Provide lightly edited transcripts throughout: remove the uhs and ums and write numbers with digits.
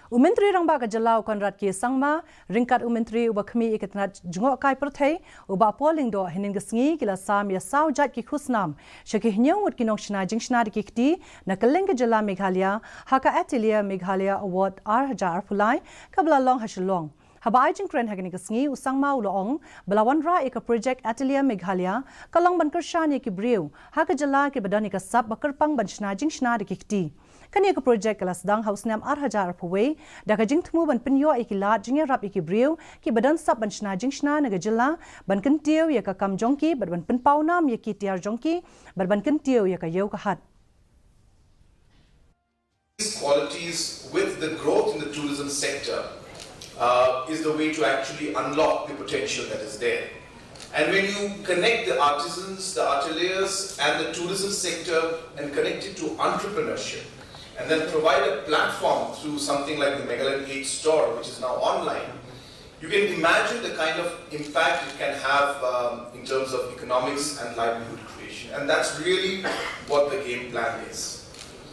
Umentri rangba ka jalau konrat ki sangma ringkat umentri ubakmi ikatnat jungok kai perthai uba polling do hinin gesngi kila sam ya saujat ki Khusnam shaki hnyawut ki nokshna jingshna dikti na kaleng jala Meghalaya haka Ateliers Meghalaya award R1000 pulai kabla long hashlong Habai jingkren hagani gesngi usangma ulong belawan ra eka project Ateliers Meghalaya kalong bankershani ki briu haka jala ki badani ka sab bakarpang banshna jingshna dikti Kani ke projek kelas dang Khusnam R1000 pawai dah jing temu ban penyo ikilat jingnya rap ikibriu ki badan sab ban shna jing shna naga jela ban kentiu ya ka kam jongki ban penpau nam ya ki tiar jongki ban kentiu ya ka yau ka hat. These qualities with the growth in the tourism sector is the way to actually unlock the potential that is there. And when you connect the artisans, the ateliers and the tourism sector and connect it to entrepreneurship, and then provide a platform through something like the Meghalaya store, which is now online, you can imagine the kind of impact it can have in terms of economics and livelihood creation. And that's really what the game plan is.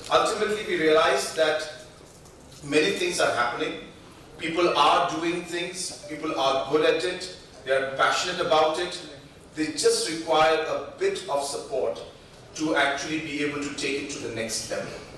Ultimately, we realize that many things are happening. People are doing things. People are good at it. They are passionate about it. They just require a bit of support to actually be able to take it to the next level.